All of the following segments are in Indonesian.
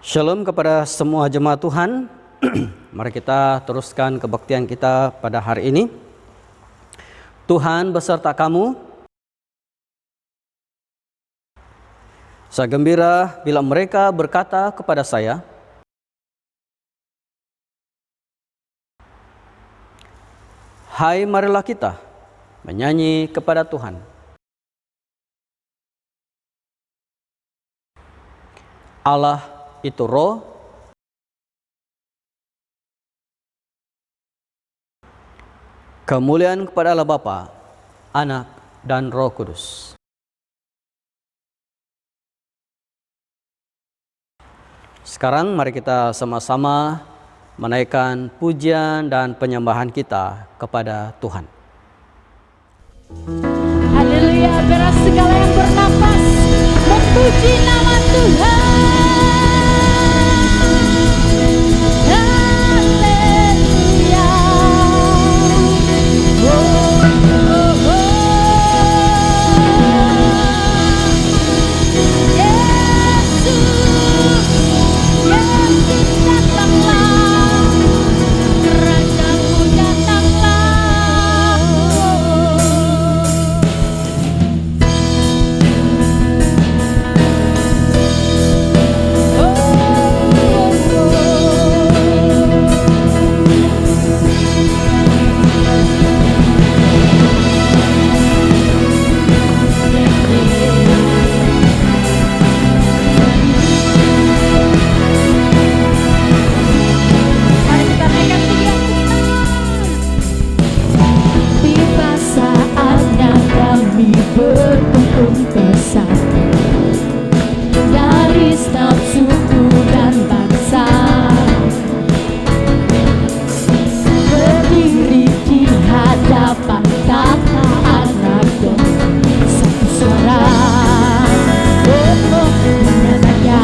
Shalom kepada semua jemaat Tuhan. Mari kita teruskan kebaktian kita pada hari ini. Tuhan beserta kamu. Saya gembira bila mereka berkata kepada saya, "Hai, marilah kita menyanyi kepada Tuhan." Allah itu roh, kemuliaan kepada Allah Bapa, Anak, dan Roh Kudus. Sekarang mari kita sama-sama menaikkan pujian dan penyembahan kita kepada Tuhan. Haleluya, biarlah segala yang bernapas memuji nama Tuhan. Haleluya. Oh, oh, oh. Yesus datanglah, Rajaku datanglah. Mari kita naikkan pujian Tuhan. Tiba saatnya kami berkumpul bersama dari setiap suku dan bangsa, berdiri di hadapan tahta Anak Domba, satu suara menyatakan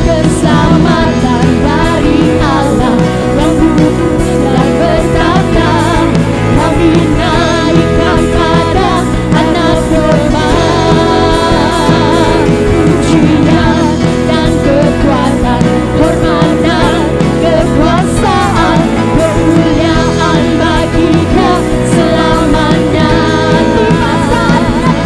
keselamatan dari Allah yang hidup dan bertata. Kami naikkan pada Anak Domba, pujian dan kekuatan, hormat dan kekuasaan, kemuliaan bagi Dia selamanya. Tiba saatnya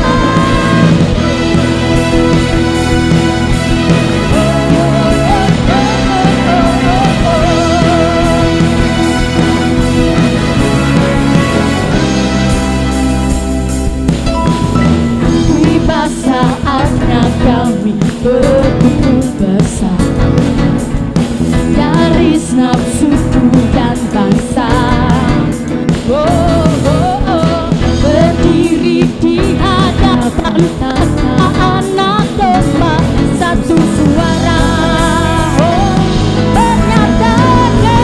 tiba saatnya kami berkumpul bersama dari setiap suku dan bangsa. Berdiri di hadapan tahta Anak Domba, satu suara menyatakan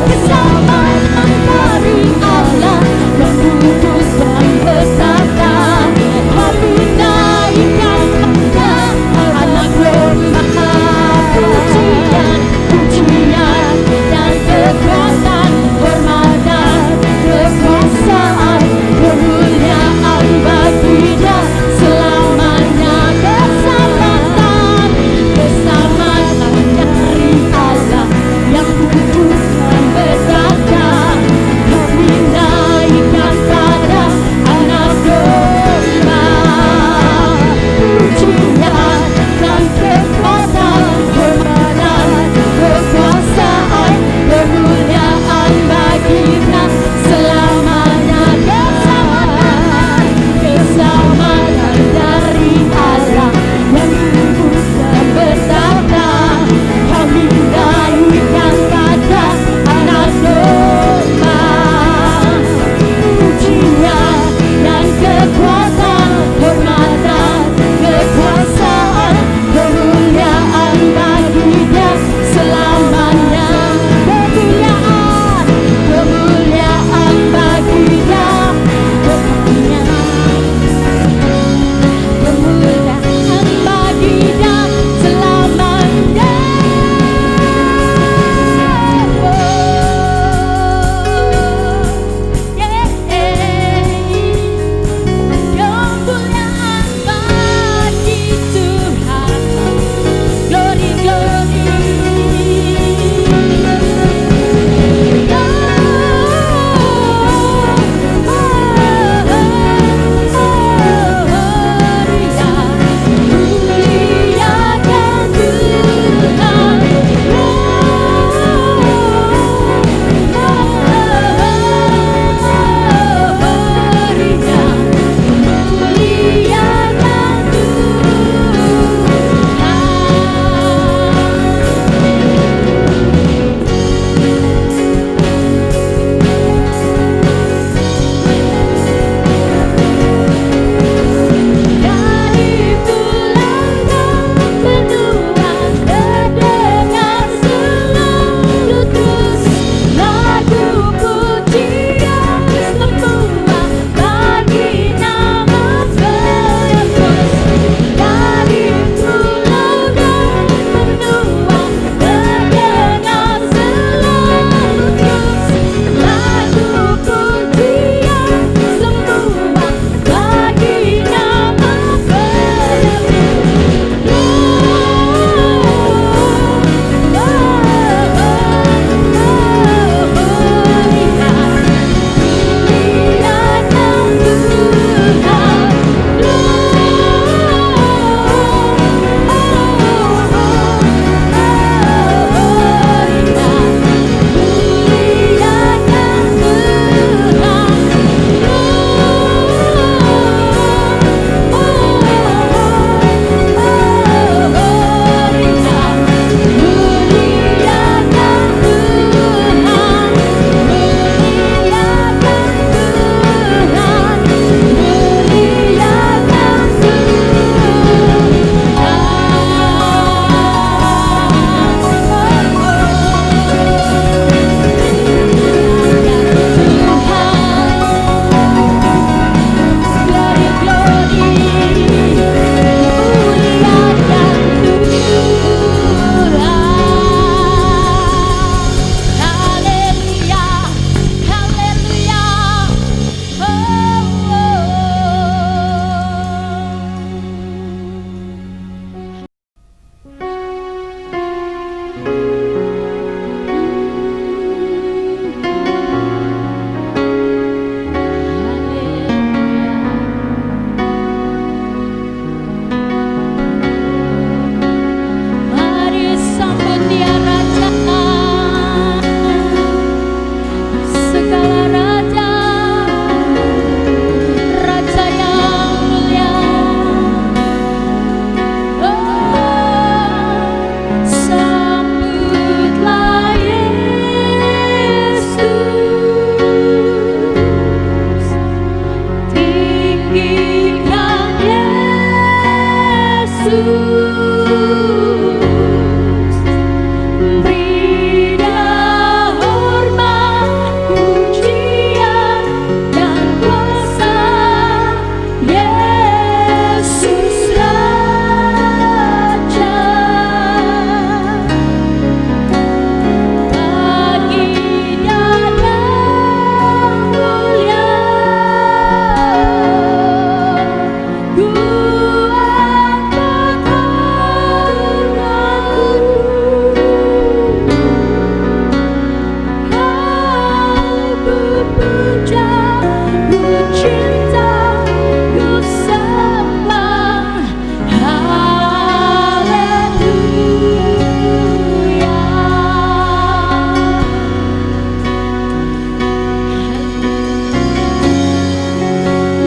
keselamatan dari Allah yang kudus dan bertata. Kami naikkan pada Anak Domba, pujian, pujian dan kekuatan, hormat dan kekuasaan, kemuliaan bagi Dia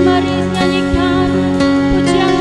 Mari nyanyikan pujian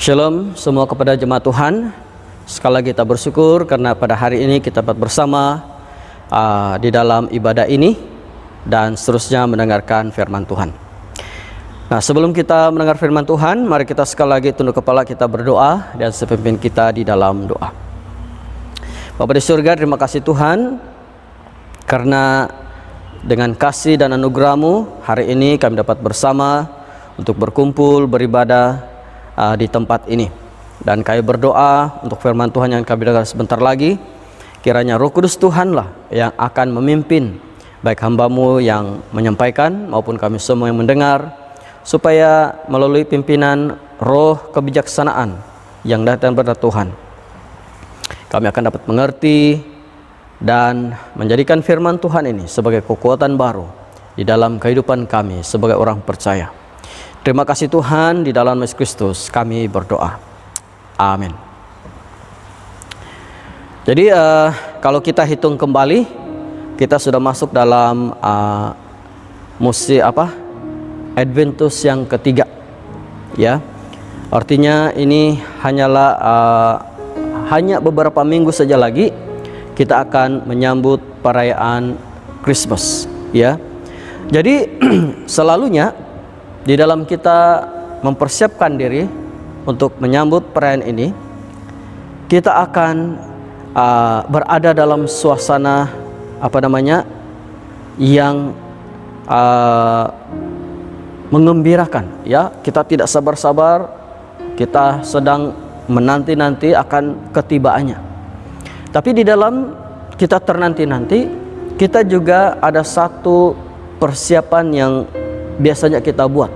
Shalom semua kepada jemaat Tuhan. Sekali lagi kita bersyukur karena pada hari ini kita dapat bersama di dalam ibadah ini dan seterusnya mendengarkan firman Tuhan. Nah, sebelum kita mendengar firman Tuhan, mari kita sekali lagi tunduk kepala, kita berdoa dan sepimpin kita di dalam doa. Bapa di surga, terima kasih Tuhan karena dengan kasih dan anugerah-Mu hari ini kami dapat bersama untuk berkumpul beribadah di tempat ini. Dan kami berdoa untuk firman Tuhan yang kami dengar sebentar lagi, kiranya Roh Kudus Tuhanlah yang akan memimpin baik hamba-Mu yang menyampaikan maupun kami semua yang mendengar, supaya melalui pimpinan roh kebijaksanaan yang datang dari Tuhan, kami akan dapat mengerti dan menjadikan firman Tuhan ini sebagai kekuatan baru di dalam kehidupan kami sebagai orang percaya. Terima kasih Tuhan, di dalam Yesus Kristus kami berdoa. Amin. Jadi kalau kita hitung kembali, kita sudah masuk dalam Adventus yang ketiga, ya. Artinya ini hanyalah hanya beberapa minggu saja lagi kita akan menyambut perayaan Christmas, ya. Jadi selalunya di dalam kita mempersiapkan diri untuk menyambut perayaan ini, kita akan berada dalam suasana yang mengembirakan, ya. Kita tidak sabar-sabar, kita sedang menanti-nanti akan ketibaannya. Tapi di dalam kita ternanti-nanti, kita juga ada satu persiapan yang biasanya kita buat.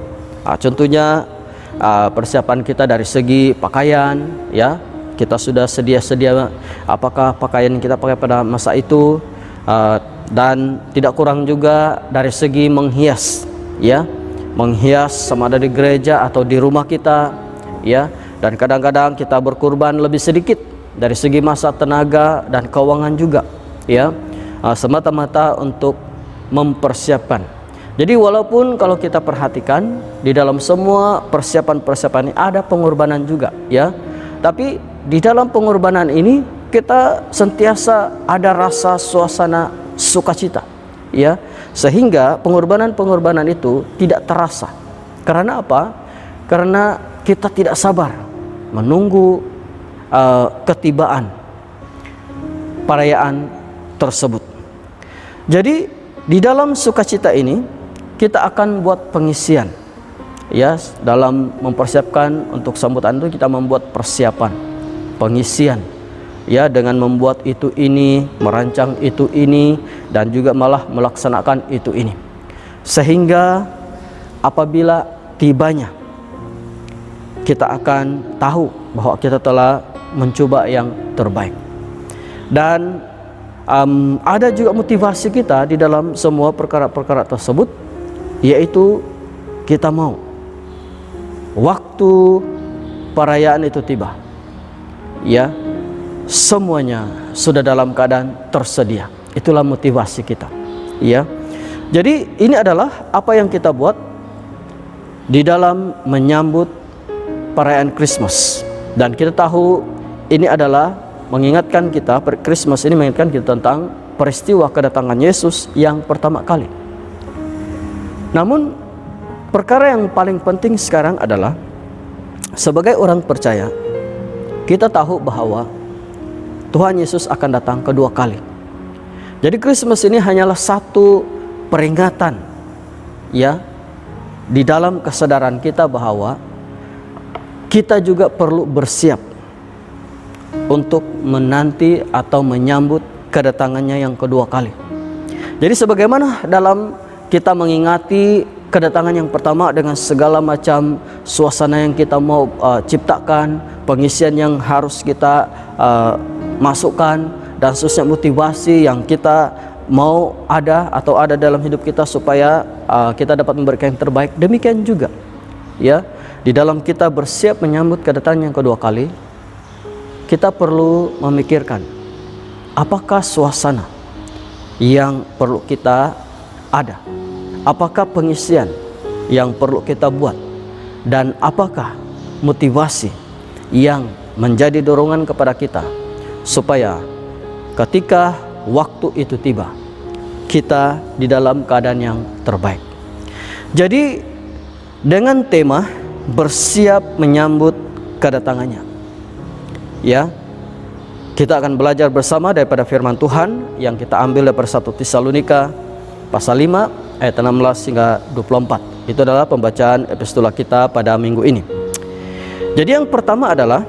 Contohnya persiapan kita dari segi pakaian, ya. Kita sudah sedia-sedia apakah pakaian kita pakai pada masa itu, dan tidak kurang juga dari segi menghias, ya. Menghias sama ada di gereja atau di rumah kita, ya. Dan kadang-kadang kita berkorban lebih sedikit dari segi masa, tenaga dan keuangan juga, ya. Semata-mata untuk mempersiapkan. Jadi walaupun kalau kita perhatikan di dalam semua persiapan-persiapan ini ada pengorbanan juga, ya. Tapi di dalam pengorbanan ini kita sentiasa ada rasa suasana sukacita, ya, sehingga pengorbanan-pengorbanan itu tidak terasa. Karena apa? Karena kita tidak sabar menunggu ketibaan perayaan tersebut. Jadi di dalam sukacita ini kita akan buat pengisian, ya, dalam mempersiapkan untuk sambutan itu kita membuat persiapan pengisian, ya, dengan membuat itu ini, merancang itu ini, dan juga malah melaksanakan itu ini, sehingga apabila tibanya kita akan tahu bahwa kita telah mencoba yang terbaik. Dan ada juga motivasi kita di dalam semua perkara-perkara tersebut, yaitu kita mau waktu perayaan itu tiba, ya, semuanya sudah dalam keadaan tersedia. Itulah motivasi kita, ya. Jadi ini adalah apa yang kita buat di dalam menyambut perayaan Christmas. Dan kita tahu ini adalah mengingatkan kita, Christmas ini mengingatkan kita tentang peristiwa kedatangan Yesus yang pertama kali. Namun perkara yang paling penting sekarang adalah sebagai orang percaya, kita tahu bahwa Tuhan Yesus akan datang kedua kali. Jadi Christmas ini hanyalah satu peringatan, ya, di dalam kesadaran kita bahwa kita juga perlu bersiap untuk menanti atau menyambut kedatangannya yang kedua kali. Jadi sebagaimana dalam kita mengingati kedatangan yang pertama dengan segala macam suasana yang kita mau ciptakan, pengisian yang harus kita masukkan, dan seterusnya motivasi yang kita mau ada atau ada dalam hidup kita supaya kita dapat memberikan yang terbaik. Demikian juga, ya, di dalam kita bersiap menyambut kedatangan yang kedua kali, kita perlu memikirkan apakah suasana yang perlu kita ada, apakah pengisian yang perlu kita buat, dan apakah motivasi yang menjadi dorongan kepada kita supaya ketika waktu itu tiba, kita di dalam keadaan yang terbaik. Jadi dengan tema bersiap menyambut kedatangannya, ya, kita akan belajar bersama daripada firman Tuhan yang kita ambil daripada 1 Tesalonika pasal 5 ayat 16 hingga 24. Itu adalah pembacaan epistola kita pada minggu ini. Jadi yang pertama adalah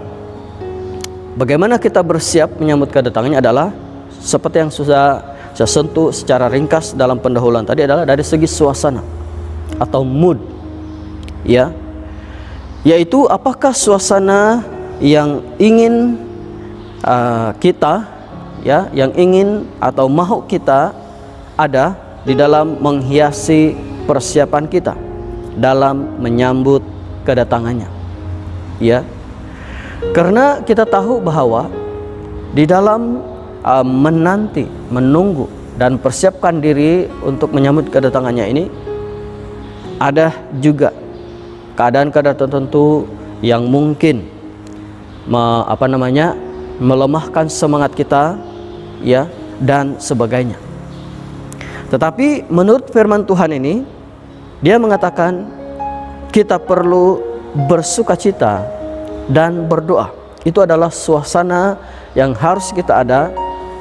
bagaimana kita bersiap menyambut kedatangannya adalah seperti yang sudah saya sentuh secara ringkas dalam pendahuluan tadi, adalah dari segi suasana atau mood, ya, yaitu apakah suasana yang ingin kita, ya, yang ingin atau mau kita ada di dalam menghiasi persiapan kita dalam menyambut kedatangannya, ya. Karena kita tahu bahwa di dalam menanti, menunggu dan persiapkan diri untuk menyambut kedatangannya ini, ada juga keadaan-keadaan tertentu yang mungkin melemahkan semangat kita, ya, dan sebagainya. Tetapi menurut firman Tuhan ini, dia mengatakan kita perlu bersukacita dan berdoa. Itu adalah suasana yang harus kita ada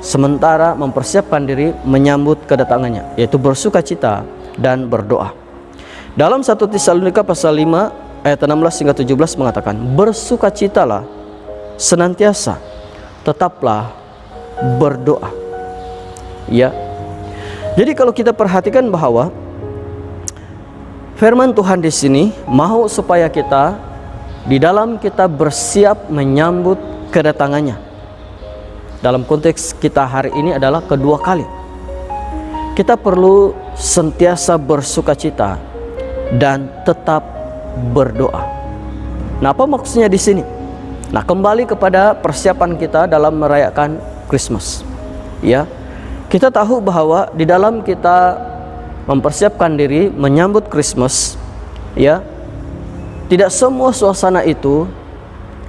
sementara mempersiapkan diri menyambut kedatangannya, yaitu bersukacita dan berdoa. Dalam 1 Tesalonika pasal 5 ayat 16 hingga 17 mengatakan, bersukacitalah senantiasa, tetaplah berdoa, ya. Jadi kalau kita perhatikan bahwa firman Tuhan di sini mau supaya kita di dalam kita bersiap menyambut kedatangannya. Dalam konteks kita hari ini adalah kedua kali. Kita perlu sentiasa bersukacita dan tetap berdoa. Nah, apa maksudnya di sini? Nah, kembali kepada persiapan kita dalam merayakan Christmas, ya. Kita tahu bahwa di dalam kita mempersiapkan diri menyambut Christmas, ya, tidak semua suasana itu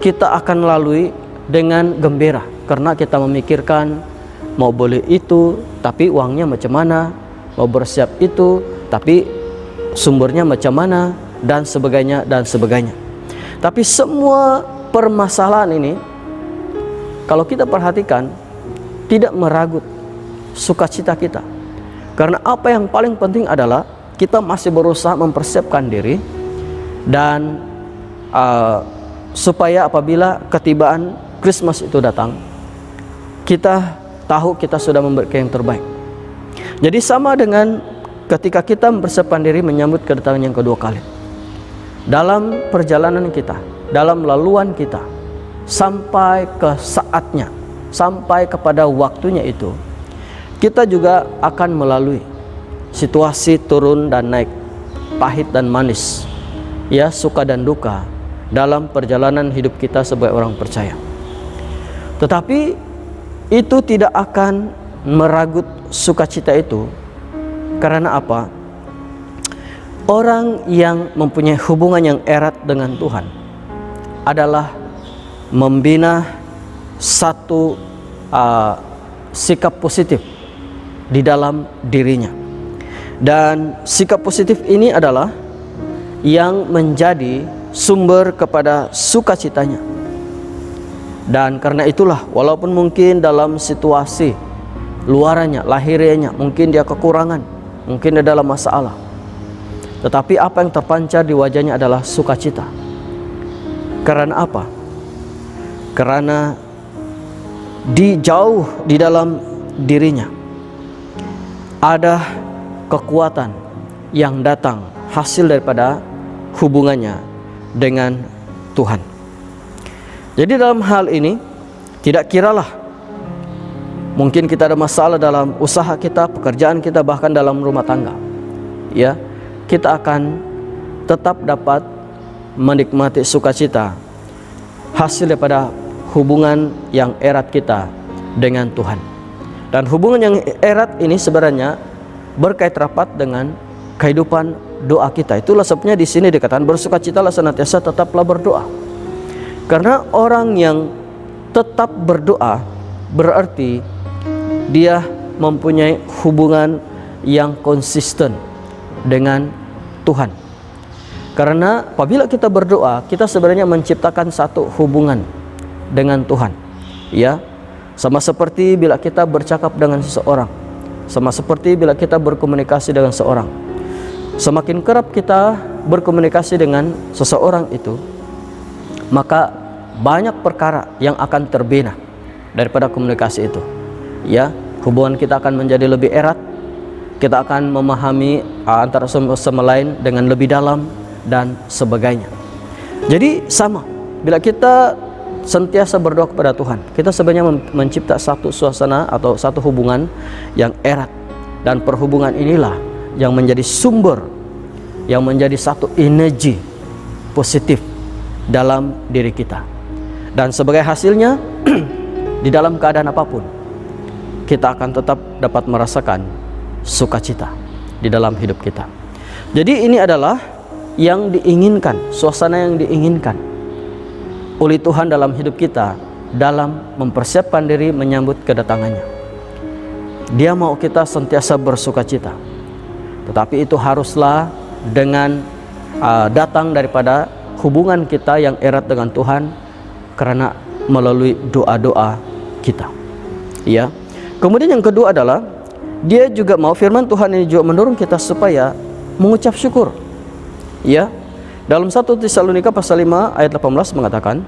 kita akan lalui dengan gembira. karena kita memikirkan mau beli itu tapi uangnya macam mana, mau bersiap itu tapi sumbernya macam mana, dan sebagainya dan sebagainya. Tapi semua permasalahan ini kalau kita perhatikan tidak meragut sukacita kita. Karena apa yang paling penting adalah kita masih berusaha mempersiapkan diri dan supaya apabila ketibaan Christmas itu datang, kita tahu kita sudah memberikan yang terbaik. Jadi sama dengan ketika kita mempersiapkan diri menyambut kedatangan yang kedua kali. Dalam perjalanan kita, dalam laluan kita, sampai ke saatnya, sampai kepada waktunya itu, kita juga akan melalui situasi turun dan naik, pahit dan manis, ya, suka dan duka dalam perjalanan hidup kita sebagai orang percaya. Tetapi itu tidak akan meragut sukacita itu. Karena apa? Orang yang mempunyai hubungan yang erat dengan Tuhan adalah membina satu sikap positif di dalam dirinya. Dan sikap positif ini adalah yang menjadi sumber kepada sukacitanya. Dan karena itulah, walaupun mungkin dalam situasi luarannya, lahirianya, mungkin dia kekurangan, mungkin dia dalam masalah, tetapi apa yang terpancar di wajahnya adalah sukacita. Karena apa? Karena jauh di dalam dirinya ada kekuatan yang datang hasil daripada hubungannya dengan Tuhan. Jadi dalam hal ini tidak kiralah mungkin kita ada masalah dalam usaha kita, pekerjaan kita, bahkan dalam rumah tangga, ya, kita akan tetap dapat menikmati sukacita hasil daripada hubungan yang erat kita dengan Tuhan. Dan hubungan yang erat ini sebenarnya berkait rapat dengan kehidupan doa kita. Itulah sebabnya di sini dikatakan bersukacitalah senantiasa, tetaplah berdoa. Karena orang yang tetap berdoa berarti dia mempunyai hubungan yang konsisten dengan Tuhan. Karena apabila kita berdoa, kita sebenarnya menciptakan satu hubungan dengan Tuhan, ya. Sama seperti bila kita bercakap dengan seseorang, sama seperti bila kita berkomunikasi dengan seseorang. Semakin kerap kita berkomunikasi dengan seseorang itu, maka banyak perkara yang akan terbina daripada komunikasi itu, ya. Hubungan kita akan menjadi lebih erat. Kita akan memahami antara sama lain dengan lebih dalam dan sebagainya. Jadi sama, bila kita sentiasa berdoa kepada Tuhan, kita sebenarnya mencipta satu suasana atau satu hubungan yang erat. Dan perhubungan inilah yang menjadi sumber, yang menjadi satu energi positif dalam diri kita. Dan sebagai hasilnya di dalam keadaan apapun, kita akan tetap dapat merasakan sukacita di dalam hidup kita. Jadi ini adalah yang diinginkan, suasana yang diinginkan oleh Tuhan dalam hidup kita dalam mempersiapkan diri menyambut kedatangannya. Dia mau kita sentiasa bersukacita, tetapi itu haruslah dengan datang daripada hubungan kita yang erat dengan Tuhan, karena melalui doa-doa kita, ya. Kemudian yang kedua adalah dia juga mau, firman Tuhan ini juga mendorong kita supaya mengucap syukur, ya. Dalam 1 Tesalonika pasal 5 ayat 18 mengatakan,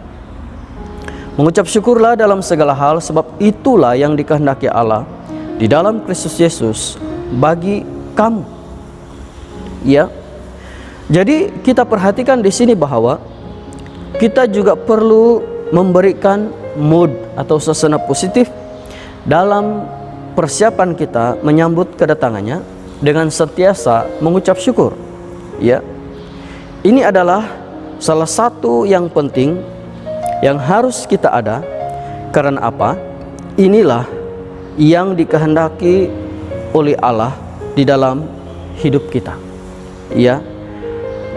mengucap syukurlah dalam segala hal, sebab itulah yang dikehendaki Allah di dalam Kristus Yesus bagi kamu, ya. Jadi kita perhatikan di sini bahwa kita juga perlu memberikan mood atau suasana positif dalam persiapan kita menyambut kedatangannya dengan sentiasa mengucap syukur, ya. Ini adalah salah satu yang penting yang harus kita ada. Karena apa? Inilah yang dikehendaki oleh Allah di dalam hidup kita, ya.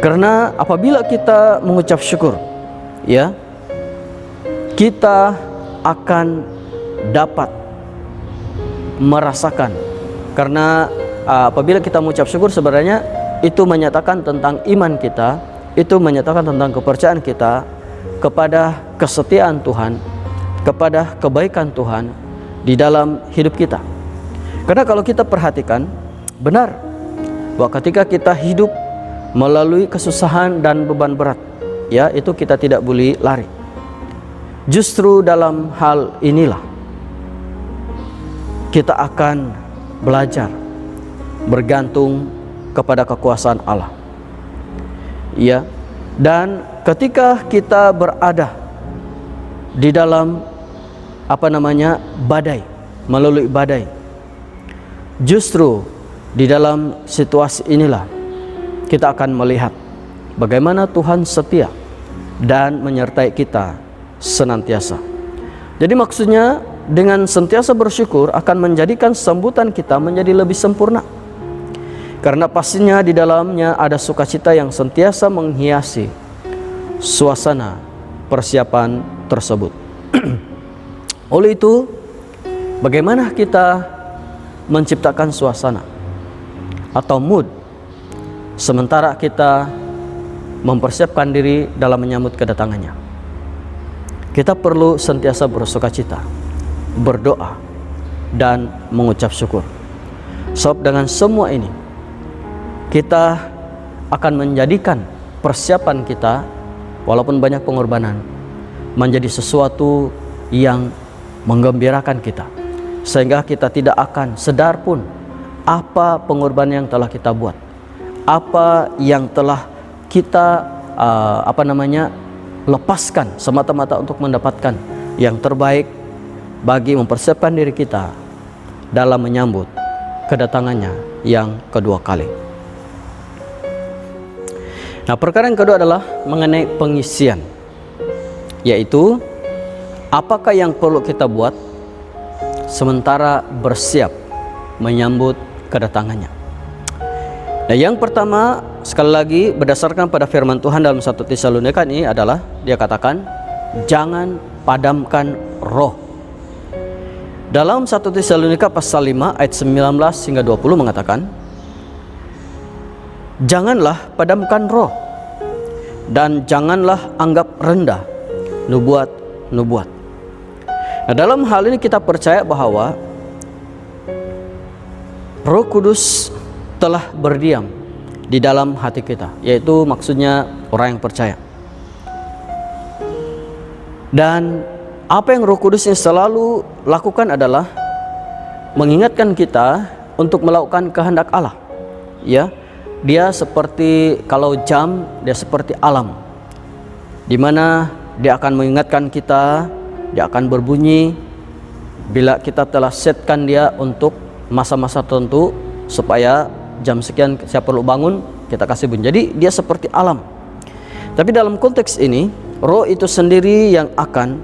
Karena apabila kita mengucap syukur, ya, kita akan dapat merasakan. Karena apabila kita mengucap syukur, sebenarnya itu menyatakan tentang iman kita, itu menyatakan tentang kepercayaan kita kepada kesetiaan Tuhan, kepada kebaikan Tuhan di dalam hidup kita. Karena kalau kita perhatikan, benar bahwa ketika kita hidup melalui kesusahan dan beban berat, ya, itu kita tidak boleh lari. Justru dalam hal inilah kita akan belajar bergantung kepada kekuasaan Allah. Ya, dan ketika kita berada di dalam badai, melalui badai, justru di dalam situasi inilah kita akan melihat bagaimana Tuhan setia dan menyertai kita senantiasa. Jadi maksudnya dengan sentiasa bersyukur akan menjadikan sambutan kita menjadi lebih sempurna. Karena pastinya di dalamnya ada sukacita yang sentiasa menghiasi suasana persiapan tersebut. Oleh itu, bagaimana kita menciptakan suasana atau mood sementara kita mempersiapkan diri dalam menyambut kedatangannya? Kita perlu sentiasa bersukacita, berdoa, dan mengucap syukur. Sebab dengan semua ini kita akan menjadikan persiapan kita, walaupun banyak pengorbanan, menjadi sesuatu yang menggembirakan kita, sehingga kita tidak akan sadar pun apa pengorbanan yang telah kita buat, apa yang telah kita lepaskan semata-mata untuk mendapatkan yang terbaik bagi mempersiapkan diri kita dalam menyambut kedatangannya yang kedua kali. Nah, perkara yang kedua adalah mengenai pengisian, yaitu apakah yang perlu kita buat sementara bersiap menyambut kedatangannya. Nah, yang pertama, sekali lagi berdasarkan pada firman Tuhan dalam 1 Tesalonika ini adalah dia katakan, jangan padamkan roh. Dalam 1 Tesalonika pasal 5 ayat 19 hingga 20 mengatakan, janganlah padamkan roh, dan janganlah anggap rendah nubuat. Nah, dalam hal ini kita percaya bahwa Roh Kudus telah berdiam di dalam hati kita, yaitu maksudnya orang yang percaya. Dan apa yang Roh Kudus yang selalu lakukan adalah mengingatkan kita untuk melakukan kehendak Allah. Ya, dia seperti kalau jam, dia seperti alam, di mana dia akan mengingatkan kita, dia akan berbunyi bila kita telah setkan dia untuk masa-masa tertentu, supaya jam sekian saya perlu bangun, kita kasih bunyi. Jadi dia seperti alam. Tapi dalam konteks ini, roh itu sendiri yang akan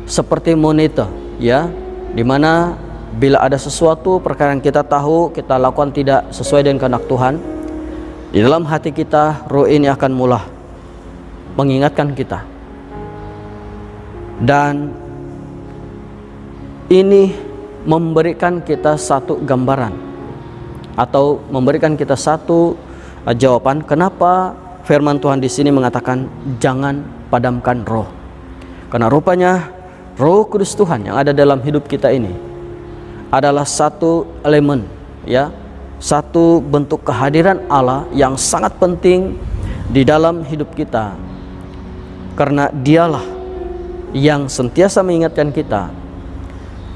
seperti monitor, ya, di mana bila ada sesuatu perkara yang kita tahu kita lakukan tidak sesuai dengan kehendak Tuhan, di dalam hati kita roh ini akan mula mengingatkan kita. Dan ini memberikan kita satu gambaran atau memberikan kita satu jawaban kenapa firman Tuhan di sini mengatakan jangan padamkan roh. Karena rupanya Roh Kudus Tuhan yang ada dalam hidup kita ini adalah satu elemen, ya, satu bentuk kehadiran Allah yang sangat penting di dalam hidup kita. Karena dialah yang sentiasa mengingatkan kita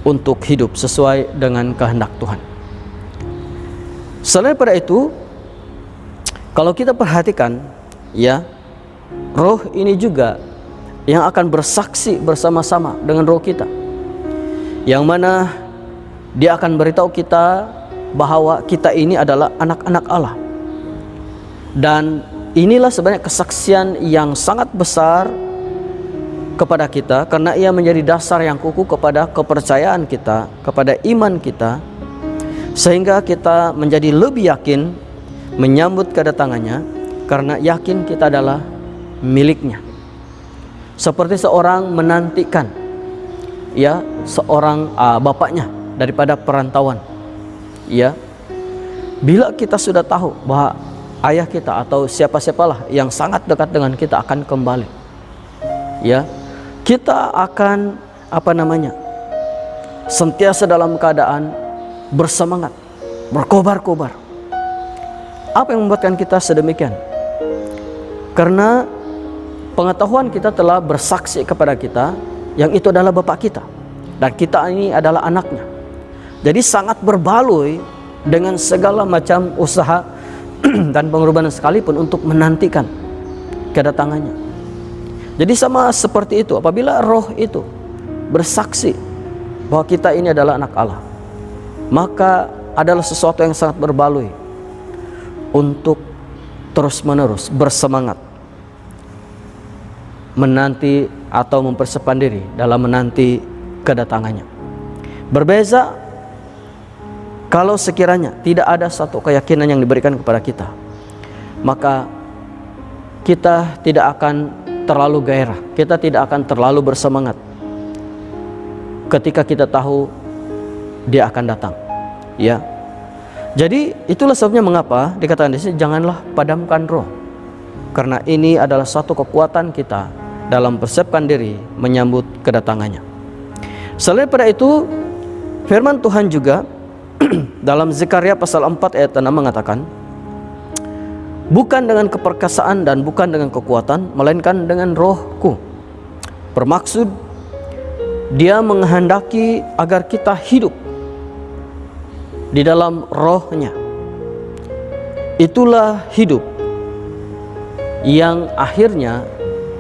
untuk hidup sesuai dengan kehendak Tuhan. Selain pada itu, kalau kita perhatikan, ya, roh ini juga yang akan bersaksi bersama-sama dengan roh kita, yang mana dia akan beritahu kita bahwa kita ini adalah anak-anak Allah. Dan inilah sebenarnya kesaksian yang sangat besar kepada kita, karena ia menjadi dasar yang kukuh kepada kepercayaan kita, kepada iman kita, sehingga kita menjadi lebih yakin menyambut kedatangannya, karena yakin kita adalah miliknya. Seperti seorang menantikan ya seorang bapaknya daripada perantauan. Ya, bila kita sudah tahu bahwa ayah kita atau siapa-siapalah yang sangat dekat dengan kita akan kembali, ya, kita akan sentiasa dalam keadaan bersemangat, berkobar-kobar. Apa yang membuatkan kita sedemikian? Karena pengetahuan kita telah bersaksi kepada kita yang itu adalah Bapak kita dan kita ini adalah anaknya. Jadi sangat berbaloi dengan segala macam usaha dan pengorbanan sekalipun untuk menantikan kedatangannya. Jadi sama seperti itu, apabila roh itu bersaksi bahwa kita ini adalah anak Allah, maka adalah sesuatu yang sangat berbaloi untuk terus-menerus bersemangat menanti atau mempersiapkan diri dalam menanti kedatangannya. Berbeza kalau sekiranya tidak ada satu keyakinan yang diberikan kepada kita, maka kita tidak akan terlalu gairah, kita tidak akan terlalu bersemangat ketika kita tahu dia akan datang. Ya, jadi itulah sebabnya mengapa dikatakan di sini janganlah padamkan roh, karena ini adalah satu kekuatan kita dalam persiapkan diri menyambut kedatangannya. Selain pada itu, firman Tuhan juga dalam Zekaria pasal 4 ayat 6 mengatakan, bukan dengan keperkasaan dan bukan dengan kekuatan, melainkan dengan rohku. Bermaksud dia menghendaki agar kita hidup di dalam rohnya. Itulah hidup yang akhirnya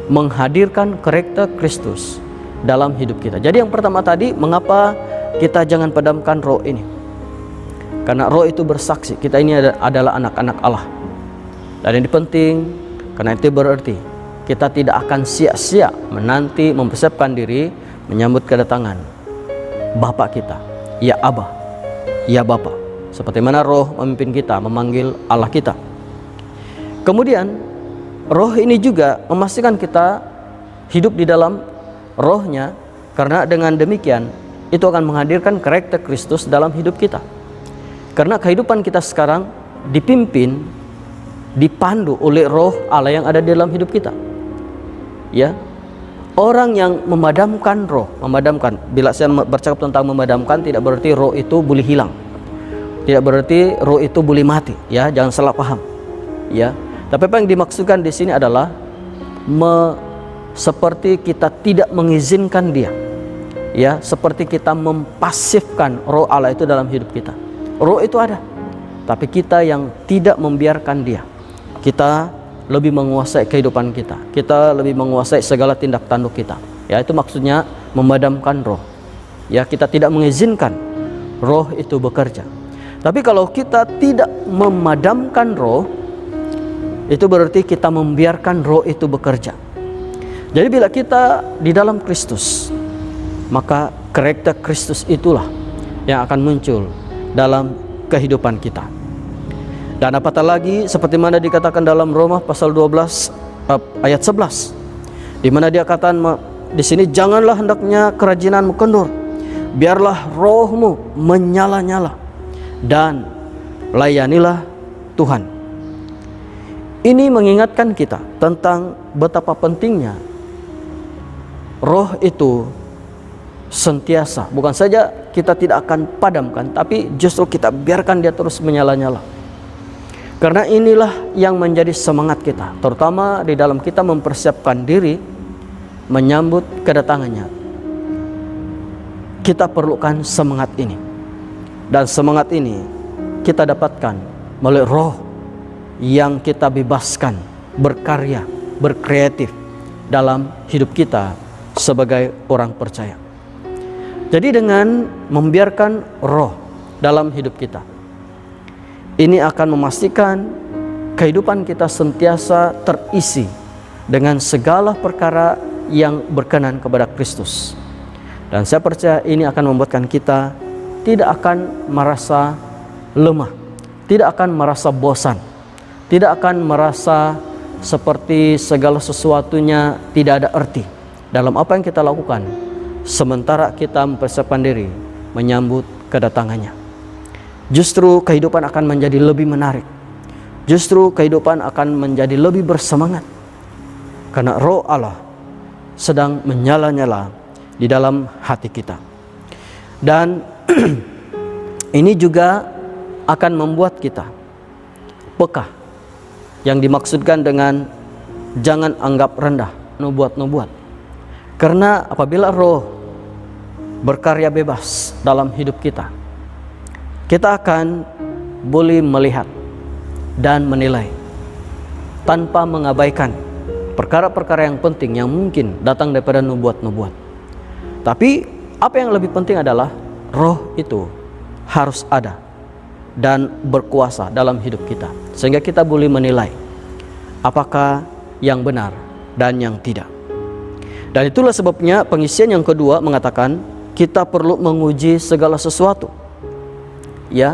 menghadirkan karakter Kristus dalam hidup kita. Jadi yang pertama tadi, mengapa kita jangan padamkan roh ini? Karena roh itu bersaksi kita ini adalah anak-anak Allah. Dan yang penting, karena itu berarti kita tidak akan sia-sia menanti, mempersiapkan diri menyambut kedatangan Bapa kita, ya Abba, ya Bapa. Seperti mana roh memimpin kita, memanggil Allah kita. Kemudian roh ini juga memastikan kita hidup di dalam rohnya, karena dengan demikian itu akan menghadirkan karakter Kristus dalam hidup kita. Karena kehidupan kita sekarang dipimpin, dipandu oleh roh Allah yang ada di dalam hidup kita. Ya, orang yang memadamkan roh, bila saya bercakap tentang memadamkan, tidak berarti roh itu boleh hilang, tidak berarti roh itu boleh mati. Ya, jangan salah paham. Ya, tapi apa yang dimaksudkan di sini adalah seperti kita tidak mengizinkan dia. Ya, seperti kita mempasifkan roh Allah itu dalam hidup kita. Roh itu ada, tapi kita yang tidak membiarkan dia. Kita lebih menguasai kehidupan kita, kita lebih menguasai segala tindak tanduk kita. Ya, itu maksudnya memadamkan roh. Ya, kita tidak mengizinkan roh itu bekerja. Tapi kalau kita tidak memadamkan roh, itu berarti kita membiarkan roh itu bekerja. Jadi bila kita di dalam Kristus, maka karakter Kristus itulah yang akan muncul dalam kehidupan kita. Dan apatah lagi seperti mana dikatakan dalam Roma pasal 12 ayat 11, di mana dia katakan di sini, janganlah hendaknya kerajinanmu kendur, biarlah rohmu menyala-nyala dan layanilah Tuhan. Ini mengingatkan kita tentang betapa pentingnya roh itu sentiasa, bukan saja kita tidak akan padamkan, tapi justru kita biarkan dia terus menyala-nyala. Karena inilah yang menjadi semangat kita, terutama di dalam kita mempersiapkan diri menyambut kedatangannya. Kita perlukan semangat ini, dan semangat ini kita dapatkan melalui roh yang kita bebaskan berkarya, berkreatif dalam hidup kita sebagai orang percaya. Jadi dengan membiarkan roh dalam hidup kita, ini akan memastikan kehidupan kita sentiasa terisi dengan segala perkara yang berkenan kepada Kristus. Dan saya percaya ini akan membuatkan kita tidak akan merasa lemah, tidak akan merasa bosan, tidak akan merasa seperti segala sesuatunya tidak ada arti dalam apa yang kita lakukan sementara kita mempersiapkan diri menyambut kedatangannya. Justru kehidupan akan menjadi lebih menarik. Justru kehidupan akan menjadi lebih bersemangat. Karena Roh Allah sedang menyala-nyala di dalam hati kita. Dan ini juga akan membuat kita peka. Yang dimaksudkan dengan jangan anggap rendah nubuat-nubuat. Karena apabila Roh berkarya bebas dalam hidup kita, kita akan boleh melihat dan menilai tanpa mengabaikan perkara-perkara yang penting yang mungkin datang daripada nubuat-nubuat. Tapi apa yang lebih penting adalah Roh itu harus ada dan berkuasa dalam hidup kita, sehingga kita boleh menilai apakah yang benar dan yang tidak. Dan itulah sebabnya pengisian yang kedua mengatakan kita perlu menguji segala sesuatu. Ya,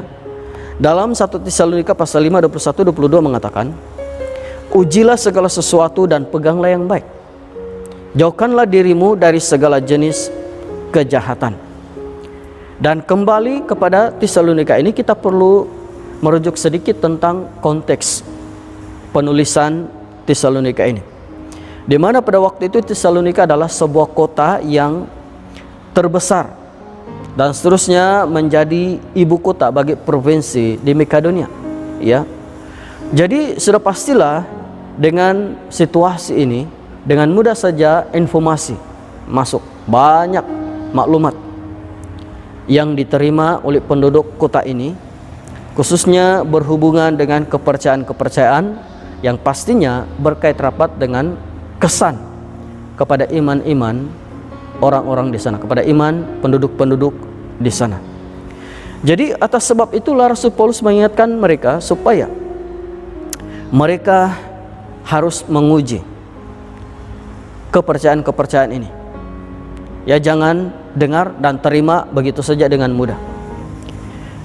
dalam 1 Tesalonika pasal 5 21-22 mengatakan, ujilah segala sesuatu dan peganglah yang baik. Jauhkanlah dirimu dari segala jenis kejahatan. Dan kembali kepada Tesalonika ini kita perlu merujuk sedikit tentang konteks penulisan Tesalonika ini. Di mana pada waktu itu Tesalonika adalah sebuah kota yang terbesar dan seterusnya menjadi ibu kota bagi provinsi di Makedonia, ya. Jadi sudah pastilah dengan situasi ini, dengan mudah saja informasi masuk, banyak maklumat yang diterima oleh penduduk kota ini, khususnya berhubungan dengan kepercayaan-kepercayaan yang pastinya berkait rapat dengan kesan kepada iman-iman orang-orang di sana, kepada iman penduduk-penduduk di sana. Jadi atas sebab itulah Rasul Paulus mengingatkan mereka supaya mereka harus menguji kepercayaan-kepercayaan ini. Ya, jangan dengar dan terima begitu saja dengan mudah.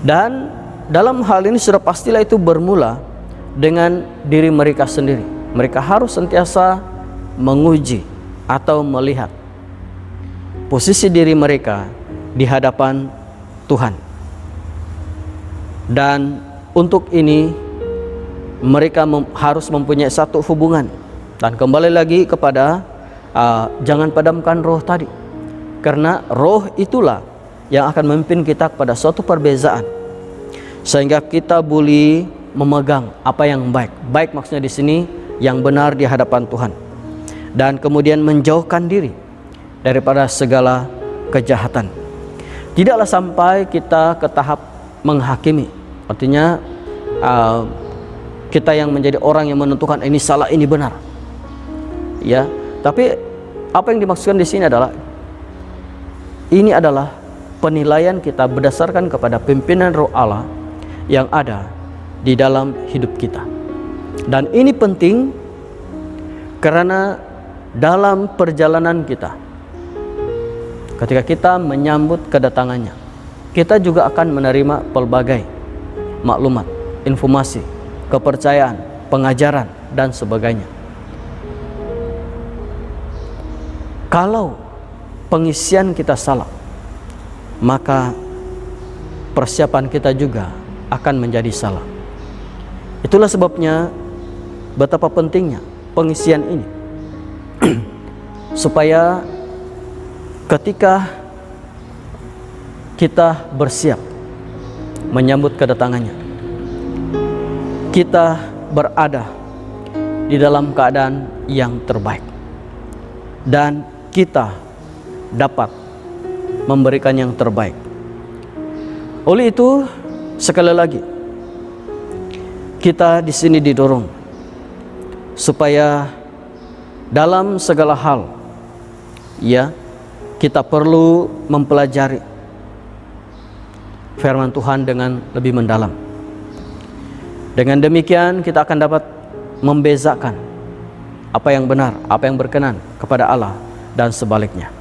Dan dalam hal ini sudah pastilah itu bermula dengan diri mereka sendiri. Mereka harus sentiasa menguji atau melihat posisi diri mereka di hadapan Tuhan. Dan untuk ini mereka harus mempunyai satu hubungan. Dan kembali lagi kepada jangan padamkan roh tadi. Karena roh itulah yang akan memimpin kita kepada suatu perbezaan, sehingga kita boleh memegang apa yang baik. Baik maksudnya di sini yang benar di hadapan Tuhan. Dan kemudian menjauhkan diri daripada segala kejahatan. Tidaklah sampai kita ke tahap menghakimi. Artinya kita yang menjadi orang yang menentukan ini salah, ini benar. Ya, tapi apa yang dimaksudkan di sini adalah ini adalah penilaian kita berdasarkan kepada pimpinan Roh Allah yang ada di dalam hidup kita. Dan ini penting karena dalam perjalanan kita, ketika kita menyambut kedatangannya, kita juga akan menerima pelbagai maklumat, informasi, kepercayaan, pengajaran, dan sebagainya. Kalau pengisian kita salah, maka persiapan kita juga akan menjadi salah. Itulah sebabnya betapa pentingnya pengisian ini supaya ketika kita bersiap menyambut kedatangannya, kita berada di dalam keadaan yang terbaik dan kita dapat memberikan yang terbaik. Oleh itu, sekali lagi kita di sini didorong supaya dalam segala hal, ya, kita perlu mempelajari firman Tuhan dengan lebih mendalam. Dengan demikian kita akan dapat membezakan apa yang benar, apa yang berkenan kepada Allah dan sebaliknya.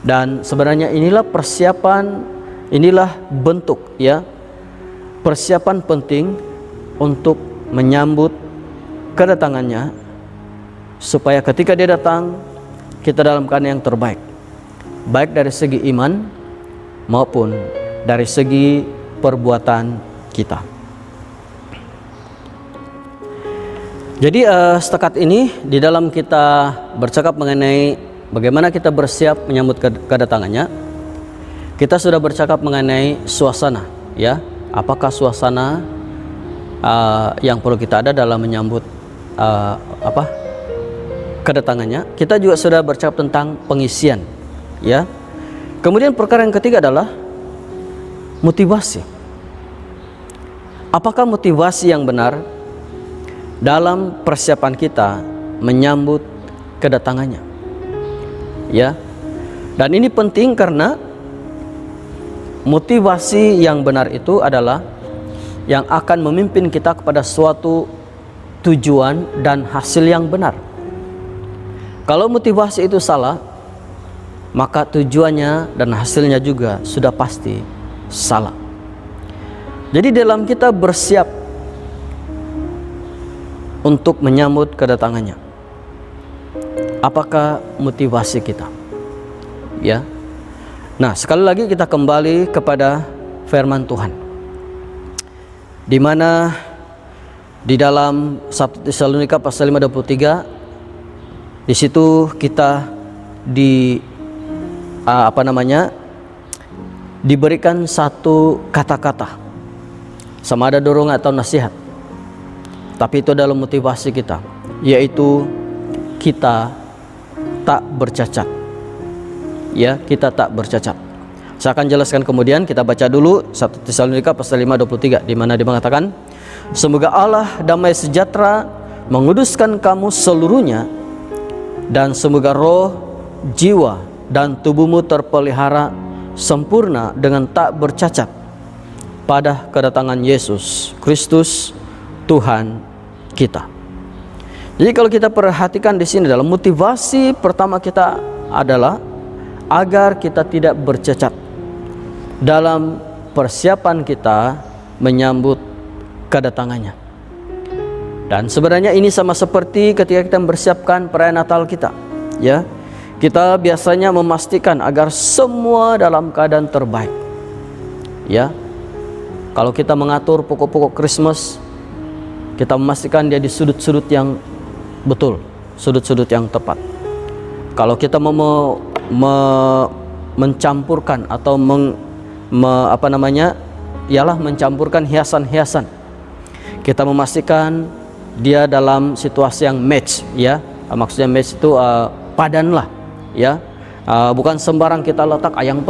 Dan sebenarnya inilah persiapan, inilah bentuk, ya, persiapan penting untuk menyambut kedatangannya, supaya ketika dia datang kita dalam keadaan yang terbaik. baik dari segi iman maupun dari segi perbuatan kita. Jadi setakat ini di dalam kita bercakap mengenai bagaimana kita bersiap menyambut kedatangannya, kita sudah bercakap mengenai suasana, ya. Apakah suasana yang perlu kita ada dalam menyambut kedatangannya? Kita juga sudah bercakap tentang pengisian, ya. Kemudian perkara yang ketiga adalah motivasi. Apakah motivasi yang benar dalam persiapan kita menyambut kedatangannya, ya? Dan ini penting karena motivasi yang benar itu adalah yang akan memimpin kita kepada suatu tujuan dan hasil yang benar. Kalau motivasi itu salah, maka tujuannya dan hasilnya juga sudah pasti salah. Jadi dalam kita bersiap untuk menyambut kedatangannya, apakah motivasi kita, ya? Nah, sekali lagi kita kembali kepada firman Tuhan, di mana di dalam 1 Tesalonika pasal 5:23, di situ kita diberikan satu kata-kata, sama ada dorongan atau nasihat, tapi itu adalah motivasi kita, yaitu kita tak bercacat, ya, kita tak bercacat. Saya akan jelaskan kemudian. Kita baca dulu 1 Tesalonika pasal 5:23, di mana dia mengatakan, semoga Allah damai sejahtera menguduskan kamu seluruhnya, dan semoga roh, jiwa, dan tubuhmu terpelihara sempurna dengan tak bercacat pada kedatangan Yesus Kristus Tuhan kita. Jadi kalau kita perhatikan di sini, dalam motivasi pertama kita adalah agar kita tidak bercacat dalam persiapan kita menyambut kedatangannya. Dan sebenarnya ini sama seperti ketika kita mempersiapkan perayaan Natal kita, ya. Kita biasanya memastikan agar semua dalam keadaan terbaik, ya. Kalau kita mengatur pokok-pokok Christmas, kita memastikan dia di sudut-sudut yang betul, sudut-sudut yang tepat. Kalau kita mau mencampurkan atau mencampurkan hiasan-hiasan, kita memastikan dia dalam situasi yang match, ya. Maksudnya match itu padan lah, ya. Bukan sembarang kita letak. Yang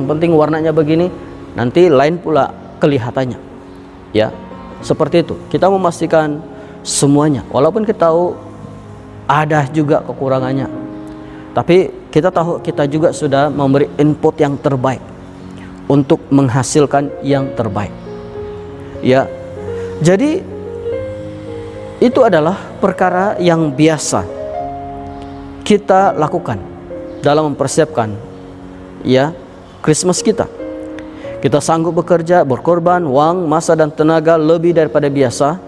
penting warnanya begini, nanti lain pula kelihatannya, ya. Seperti itu. Kita memastikan semuanya, walaupun kita tahu ada juga kekurangannya, tapi kita tahu kita juga sudah memberi input yang terbaik untuk menghasilkan yang terbaik, ya. Jadi itu adalah perkara yang biasa kita lakukan dalam mempersiapkan, ya, Christmas kita. Kita sanggup bekerja, berkorban uang, masa, dan tenaga lebih daripada biasa,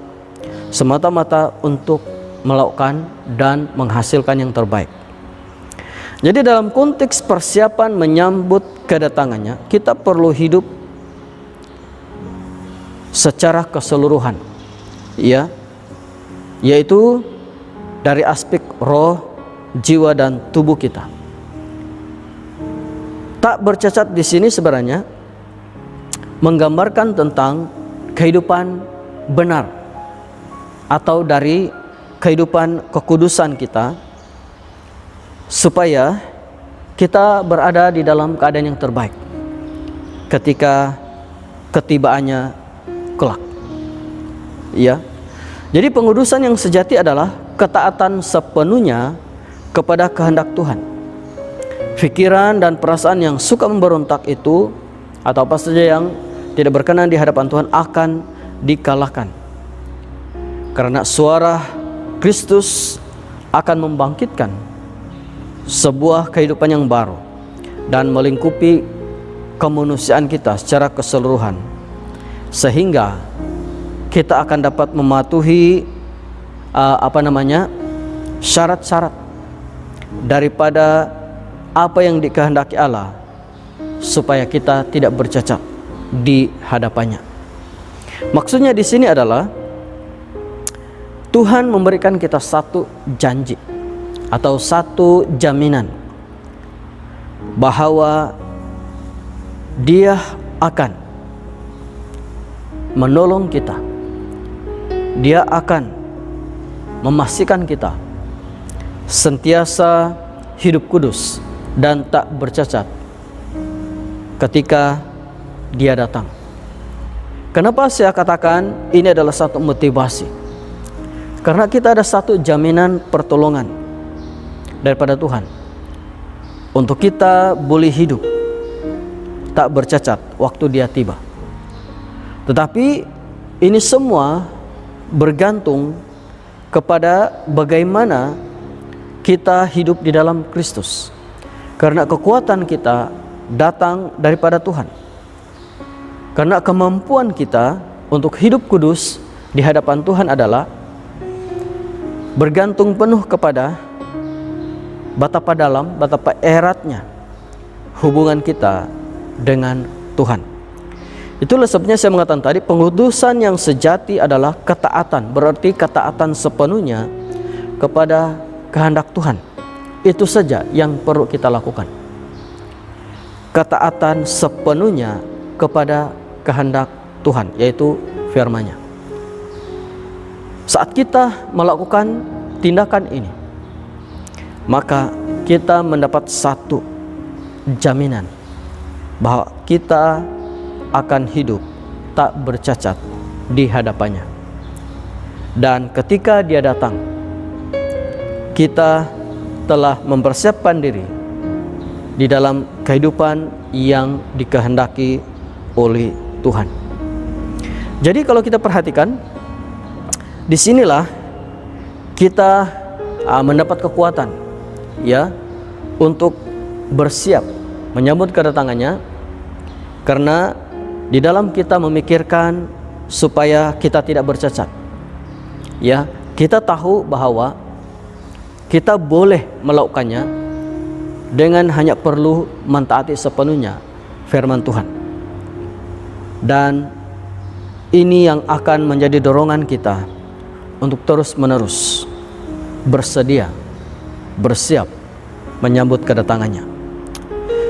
semata-mata untuk melakukan dan menghasilkan yang terbaik. Jadi dalam konteks persiapan menyambut kedatangannya, kita perlu hidup secara keseluruhan, ya, yaitu dari aspek roh, jiwa, dan tubuh kita. Tak bercacat di sini sebenarnya menggambarkan tentang kehidupan benar atau dari kehidupan kekudusan kita, supaya kita berada di dalam keadaan yang terbaik ketika ketibaannya kelak, ya. Jadi pengudusan yang sejati adalah ketaatan sepenuhnya kepada kehendak Tuhan. Pikiran dan perasaan yang suka memberontak itu, atau apa saja yang tidak berkenan di hadapan Tuhan, akan dikalahkan, karena suara Kristus akan membangkitkan sebuah kehidupan yang baru dan melingkupi kemanusiaan kita secara keseluruhan, sehingga kita akan dapat mematuhi syarat-syarat daripada apa yang dikehendaki Allah supaya kita tidak bercacat di hadapannya. Maksudnya di sini adalah Tuhan memberikan kita satu janji atau satu jaminan bahwa Dia akan menolong kita. Dia akan memastikan kita sentiasa hidup kudus dan tak bercacat ketika Dia datang. Kenapa saya katakan ini adalah satu motivasi? Karena kita ada satu jaminan pertolongan daripada Tuhan untuk kita boleh hidup tak bercacat waktu Dia tiba. Tetapi ini semua bergantung kepada bagaimana kita hidup di dalam Kristus. Karena kekuatan kita datang daripada Tuhan. Karena kemampuan kita untuk hidup kudus di hadapan Tuhan adalah bergantung penuh kepada betapa dalam, betapa eratnya hubungan kita dengan Tuhan. Itulah sebabnya saya mengatakan tadi, pengudusan yang sejati adalah ketaatan. Berarti ketaatan sepenuhnya kepada kehendak Tuhan. Itu saja yang perlu kita lakukan. Ketaatan sepenuhnya kepada kehendak Tuhan, yaitu firman-Nya. Saat kita melakukan tindakan ini, maka kita mendapat satu jaminan bahwa kita akan hidup tak bercacat di hadapannya. Dan ketika Dia datang, kita telah mempersiapkan diri di dalam kehidupan yang dikehendaki oleh Tuhan. Jadi kalau kita perhatikan, disinilah kita mendapat kekuatan ya untuk bersiap menyambut kedatangannya, karena di dalam kita memikirkan supaya kita tidak bercacat. Ya, kita tahu bahwa kita boleh melakukannya dengan hanya perlu mentaati sepenuhnya firman Tuhan. Dan ini yang akan menjadi dorongan kita untuk terus-menerus bersedia, bersiap menyambut kedatangannya.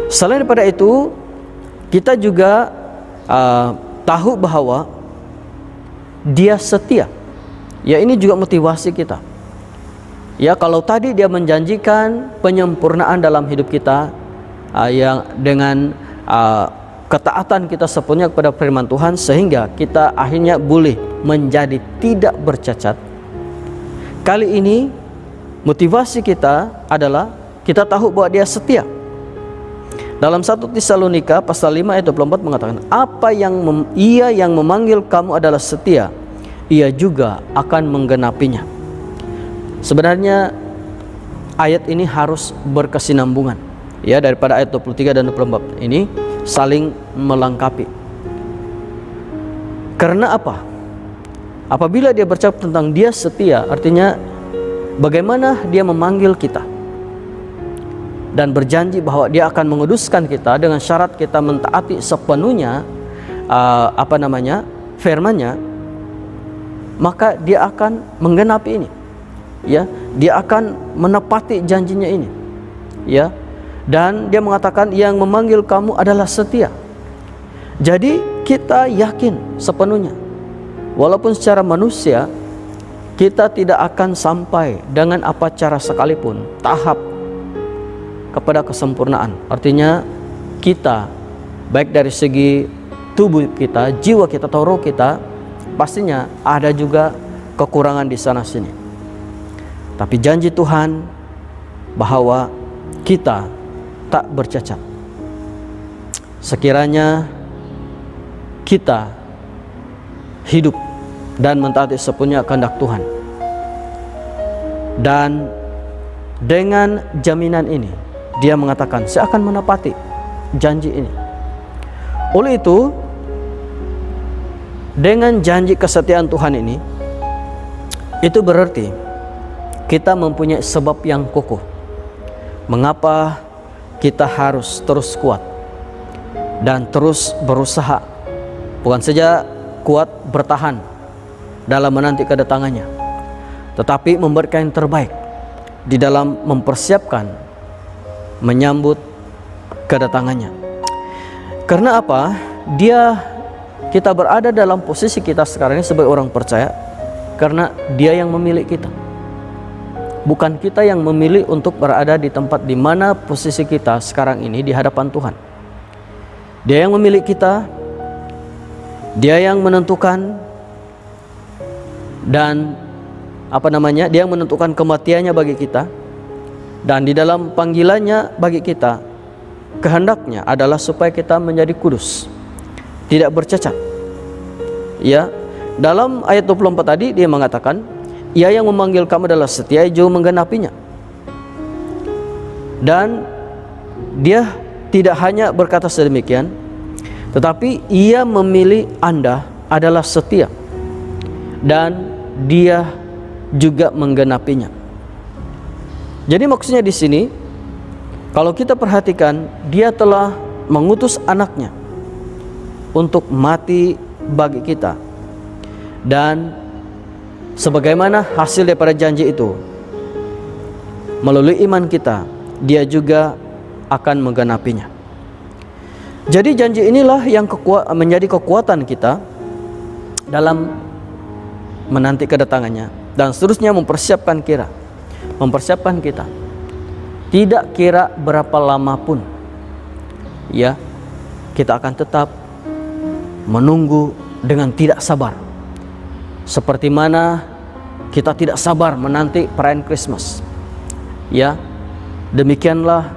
Selain daripada itu, kita juga tahu bahwa Dia setia. Ya, ini juga motivasi kita. Ya, kalau tadi Dia menjanjikan penyempurnaan dalam hidup kita, yang dengan ketaatan kita sepenuhnya kepada firman Tuhan, sehingga kita akhirnya boleh menjadi tidak bercacat. Kali ini motivasi kita adalah kita tahu bahwa Dia setia. Dalam 1 Tesalonika pasal 5 ayat 24 mengatakan, apa yang Ia yang memanggil kamu adalah setia, Ia juga akan menggenapinya. Sebenarnya ayat ini harus berkesinambungan ya, daripada ayat 23 dan 24 ini saling melengkapi. Karena apa? Apabila Dia bercakap tentang Dia setia, artinya bagaimana Dia memanggil kita dan berjanji bahwa Dia akan menguduskan kita dengan syarat kita mentaati sepenuhnya firman-Nya, maka Dia akan menggenapi ini. Ya, Dia akan menepati janjinya ini. Ya. Dan Dia mengatakan yang memanggil kamu adalah setia. Jadi kita yakin sepenuhnya, walaupun secara manusia kita tidak akan sampai dengan apa cara sekalipun tahap kepada kesempurnaan. Artinya kita, baik dari segi tubuh kita, jiwa kita atau roh kita, pastinya ada juga kekurangan di sana sini. Tapi janji Tuhan bahwa kita tak bercacat. Sekiranya kita hidup dan mentaati sepenuhnya kehendak Tuhan. Dan dengan jaminan ini, Dia mengatakan, saya akan menepati janji ini. Oleh itu, dengan janji kesetiaan Tuhan ini, itu berarti kita mempunyai sebab yang kokoh mengapa kita harus terus kuat dan terus berusaha, bukan saja kuat bertahan dalam menanti kedatangannya, tetapi memberikan yang terbaik di dalam mempersiapkan menyambut kedatangannya. Karena apa? Kita berada dalam posisi kita sekarang ini sebagai orang percaya karena Dia yang memilih kita. Bukan kita yang memilih untuk berada di tempat di mana posisi kita sekarang ini di hadapan Tuhan. Dia yang memilih kita, Dia yang menentukan, dan Dia yang menentukan kematiannya bagi kita. Dan di dalam panggilannya bagi kita, kehendaknya adalah supaya kita menjadi kudus, tidak bercacat. Ya, dalam ayat 24 tadi Dia mengatakan, Ia yang memanggil kamu adalah setia, jauh menggenapinya. Dan Dia tidak hanya berkata sedemikian, tetapi Ia memilih Anda adalah setia, dan Dia juga menggenapinya. Jadi maksudnya di sini, kalau kita perhatikan, Dia telah mengutus anaknya untuk mati bagi kita. Dan sebagaimana hasil daripada janji itu, melalui iman kita, Dia juga akan menggenapinya. Jadi janji inilah yang menjadi kekuatan kita dalam menanti kedatangannya, dan seterusnya mempersiapkan kita. Tidak kira berapa lama pun, ya, kita akan tetap menunggu dengan tidak sabar. Seperti mana kita tidak sabar menanti perayaan Christmas, ya, demikianlah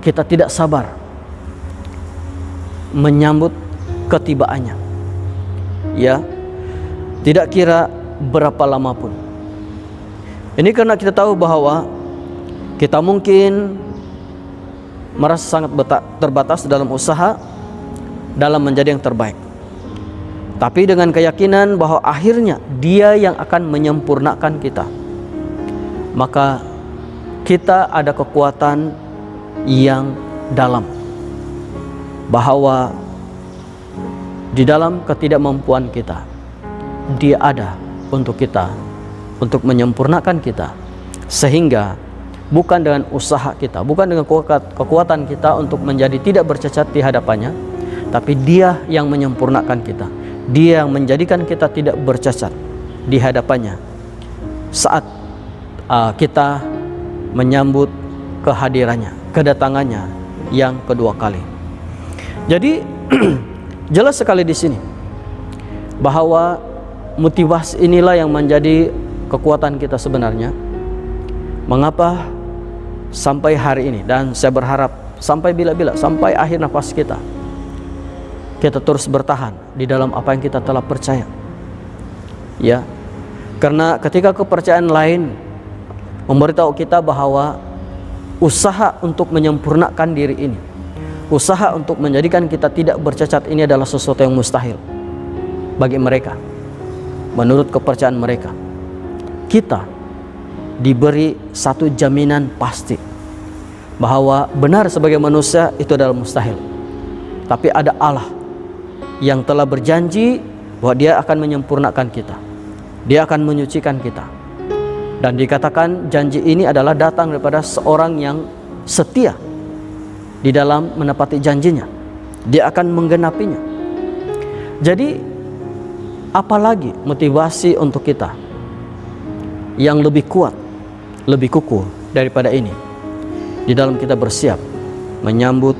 kita tidak sabar menyambut ketibaannya, ya, tidak kira berapa lama pun. Ini karena kita tahu bahwa kita mungkin merasa sangat terbatas dalam usaha dalam menjadi yang terbaik, tapi dengan keyakinan bahwa akhirnya Dia yang akan menyempurnakan kita, maka kita ada kekuatan yang dalam, bahwa di dalam ketidakmampuan kita, Dia ada untuk kita, untuk menyempurnakan kita, sehingga bukan dengan usaha kita, bukan dengan kekuatan kita untuk menjadi tidak bercacat di hadapannya, tapi Dia yang menyempurnakan kita. Dia yang menjadikan kita tidak bercacat di hadapannya saat kita menyambut kehadirannya, kedatangannya yang kedua kali. Jadi jelas sekali di sini bahwa motivasi inilah yang menjadi kekuatan kita sebenarnya. Mengapa sampai hari ini, dan saya berharap sampai bila-bila, sampai akhir nafas kita terus bertahan di dalam apa yang kita telah percaya, ya. Karena ketika kepercayaan lain memberitahu kita bahwa usaha untuk menyempurnakan diri ini, usaha untuk menjadikan kita tidak bercacat ini adalah sesuatu yang mustahil bagi mereka, menurut kepercayaan mereka, kita diberi satu jaminan pasti bahwa benar sebagai manusia itu adalah mustahil. Tapi ada Allah yang telah berjanji bahwa Dia akan menyempurnakan kita, Dia akan menyucikan kita. Dan dikatakan janji ini adalah datang daripada seorang yang setia di dalam menepati janjinya. Dia akan menggenapinya. Jadi apalagi motivasi untuk kita yang lebih kuat, lebih kukuh daripada ini, di dalam kita bersiap menyambut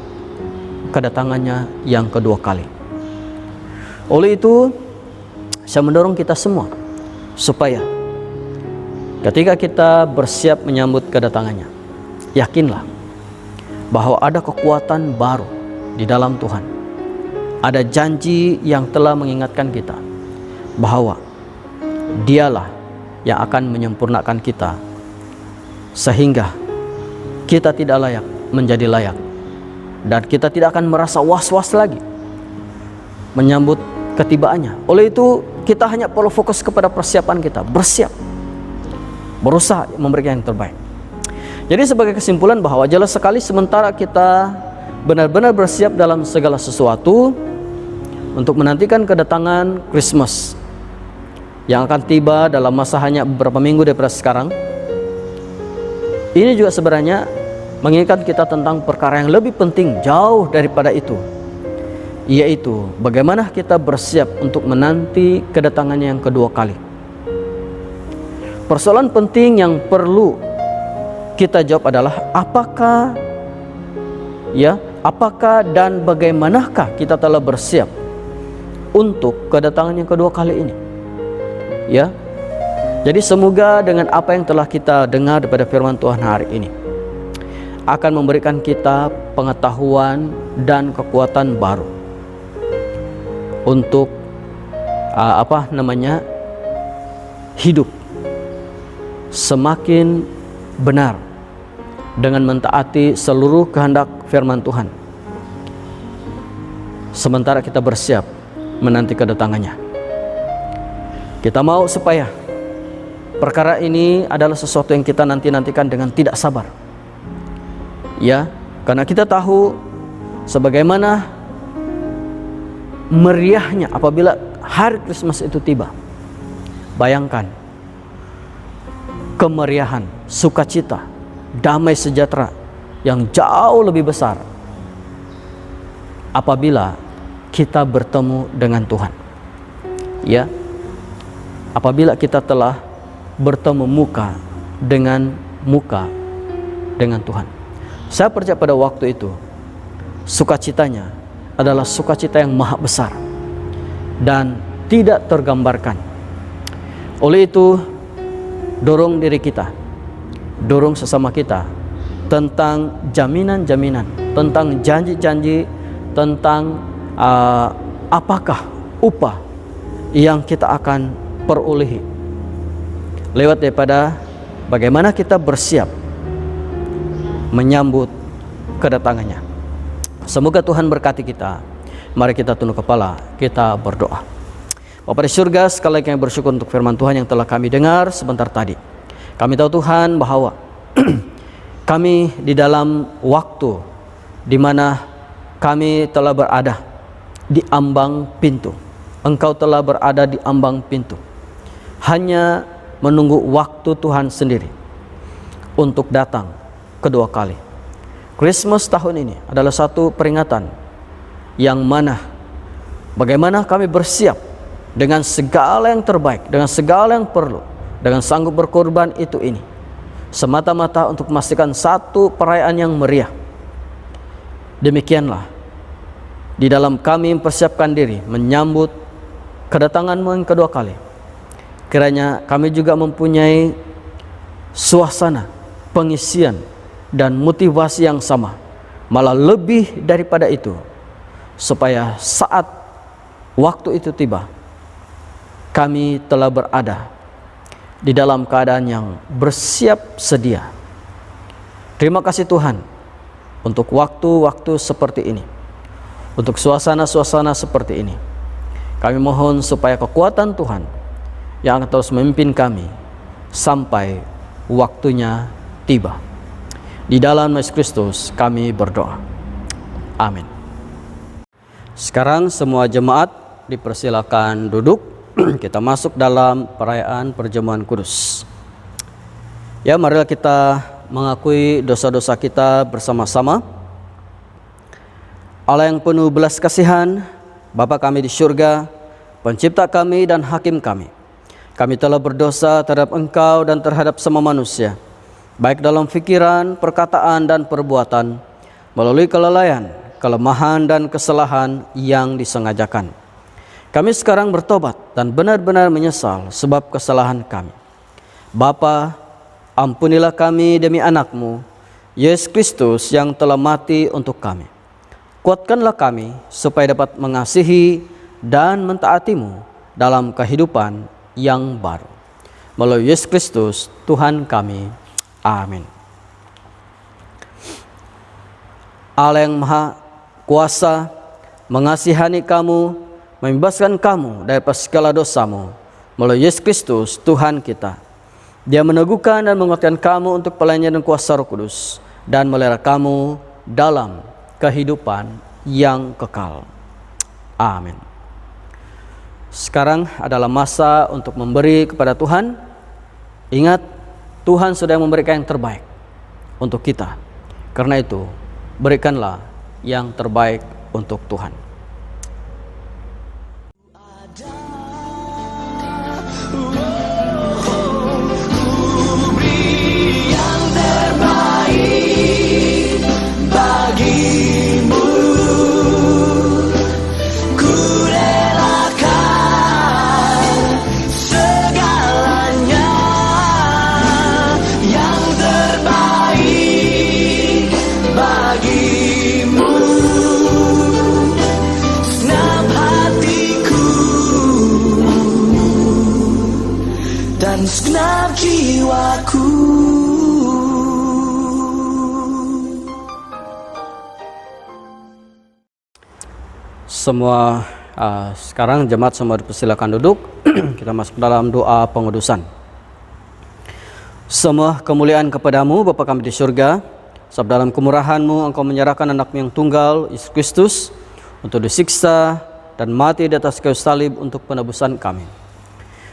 kedatangannya yang kedua kali. Oleh itu, saya mendorong kita semua supaya ketika kita bersiap menyambut kedatangannya, yakinlah bahwa ada kekuatan baru di dalam Tuhan. Ada janji yang telah mengingatkan kita bahwa Dialah yang akan menyempurnakan kita, sehingga kita tidak layak menjadi layak, dan kita tidak akan merasa was-was lagi menyambut ketibaannya. Oleh itu, kita hanya perlu fokus kepada persiapan kita, bersiap, berusaha memberikan yang terbaik. Jadi sebagai kesimpulan bahwa jelas sekali sementara kita benar-benar bersiap dalam segala sesuatu untuk menantikan kedatangan Christmas yang akan tiba dalam masa hanya beberapa minggu daripada sekarang. Ini juga sebenarnya mengingatkan kita tentang perkara yang lebih penting jauh daripada itu, yaitu bagaimana kita bersiap untuk menanti kedatangannya yang kedua kali. Persoalan penting yang perlu kita jawab adalah apakah dan bagaimanakah kita telah bersiap untuk kedatangan yang kedua kali ini. Ya. Jadi semoga dengan apa yang telah kita dengar daripada firman Tuhan hari ini akan memberikan kita pengetahuan dan kekuatan baru untuk hidup semakin benar dengan mentaati seluruh kehendak firman Tuhan sementara kita bersiap menanti kedatangannya. Kita mau supaya perkara ini adalah sesuatu yang kita nantikan dengan tidak sabar, ya, karena kita tahu sebagaimana meriahnya apabila hari Christmas itu tiba. Bayangkan kemeriahan, sukacita, damai sejahtera yang jauh lebih besar apabila kita bertemu dengan Tuhan. Ya, apabila kita telah bertemu muka dengan Tuhan. Saya percaya pada waktu itu sukacitanya adalah sukacita yang maha besar dan tidak tergambarkan. Oleh itu, dorong diri kita, dorong sesama kita tentang jaminan-jaminan, tentang janji-janji, tentang apakah upah yang kita akan perolehi lewat daripada bagaimana kita bersiap menyambut kedatangannya. Semoga Tuhan berkati kita. Mari kita tunduk kepala, kita berdoa. Bapa di surga, sekali lagi kami bersyukur untuk firman Tuhan yang telah kami dengar sebentar tadi. Kami tahu Tuhan bahwa kami di dalam waktu di mana kami telah berada di ambang pintu. Engkau telah berada di ambang pintu, hanya menunggu waktu Tuhan sendiri untuk datang kedua kali. Christmas tahun ini adalah satu peringatan yang mana bagaimana kami bersiap dengan segala yang terbaik, dengan segala yang perlu, dengan sanggup berkorban ini semata-mata untuk memastikan satu perayaan yang meriah. Demikianlah di dalam kami mempersiapkan diri menyambut kedatangan-Mu yang kedua kali. Kiranya kami juga mempunyai suasana pengisian dan motivasi yang sama, malah lebih daripada itu, supaya saat waktu itu tiba kami telah berada di dalam keadaan yang bersiap sedia. Terima kasih Tuhan untuk waktu-waktu seperti ini, untuk suasana-suasana seperti ini. Kami mohon supaya kekuatan Tuhan yang akan terus memimpin kami sampai waktunya tiba. Di dalam Yesus Kristus kami berdoa. Amin. Sekarang semua jemaat dipersilakan duduk. Kita masuk dalam perayaan perjamuan kudus. Ya, marilah kita mengakui dosa-dosa kita bersama-sama. Allah yang penuh belas kasihan, Bapa kami di surga, pencipta kami dan hakim kami. Kami telah berdosa terhadap Engkau dan terhadap semua manusia, baik dalam fikiran, perkataan, dan perbuatan, melalui kelalaian, kelemahan, dan kesalahan yang disengajakan. Kami sekarang bertobat dan benar-benar menyesal sebab kesalahan kami. Bapa, ampunilah kami demi anak-Mu, Yesus Kristus yang telah mati untuk kami. Kuatkanlah kami supaya dapat mengasihi dan mentaati-Mu dalam kehidupan yang baru. Melalui Yesus Kristus, Tuhan kami. Amin. Allah yang Maha Kuasa mengasihani kamu, membebaskan kamu dari segala dosamu melalui Yesus Kristus Tuhan kita. Dia meneguhkan dan menguatkan kamu untuk pelayanan dan kuasa Roh Kudus dan melera kamu dalam kehidupan yang kekal. Amin. Sekarang adalah masa untuk memberi kepada Tuhan. Ingat, Tuhan sudah memberikan yang terbaik untuk kita. Karena itu, berikanlah yang terbaik untuk Tuhan. Segenap jiwaku. Semua sekarang jemaat semua dipersilakan duduk. Kita masuk dalam doa pengudusan. Semua kemuliaan kepadamu Bapa kami di surga, sebab dalam kemurahan-Mu Engkau menyerahkan anak-Mu yang tunggal, Yesus Kristus, untuk disiksa dan mati di atas kayu salib untuk penebusan kami.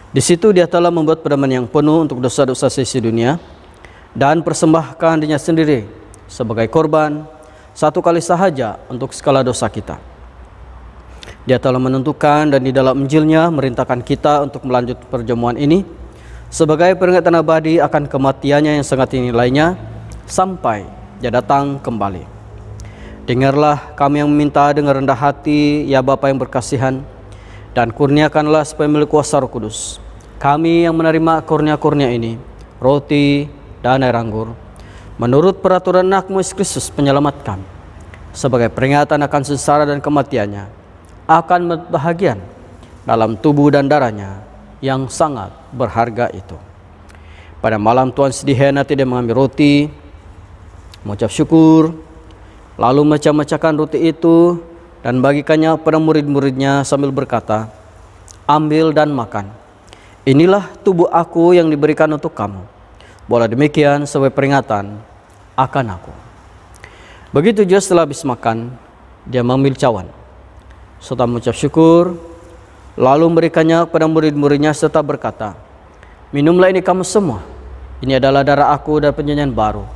Di situ Dia telah membuat pedoman yang penuh untuk dosa-dosa seisi dunia dan persembahkan Dirinya sendiri sebagai korban satu kali sahaja untuk segala dosa kita. Dia telah menentukan dan di dalam Injil-Nya merintahkan kita untuk melanjutkan perjamuan ini sebagai peringatan abadi akan kematiannya yang sangat tinggi lainnya sampai Dia datang kembali. Dengarlah kami yang meminta dengan rendah hati, ya Bapa yang berkasihan, dan kurniakanlah supaya milik kuasa Roh Kudus kami yang menerima kurnia-kurnia ini, roti dan air anggur, menurut peraturan anak-Mu Yesus Kristus penyelamat kami, sebagai peringatan akan sengsara dan kematiannya, akan bahagian dalam tubuh dan darahnya yang sangat berharga itu. Pada malam Tuhan sedih hati Dia mengambil roti, mengucap syukur, lalu memecah-mecahkan roti itu dan bagikannya kepada murid-muridnya sambil berkata, "Ambil dan makan. Inilah tubuh aku yang diberikan untuk kamu. Buatlah demikian sebagai peringatan akan aku." Begitu juga setelah habis makan, Dia mengambil cawan, serta mengucap syukur, lalu memberikannya kepada murid-muridnya serta berkata, "Minumlah ini kamu semua. Ini adalah darah aku dan perjanjian baru,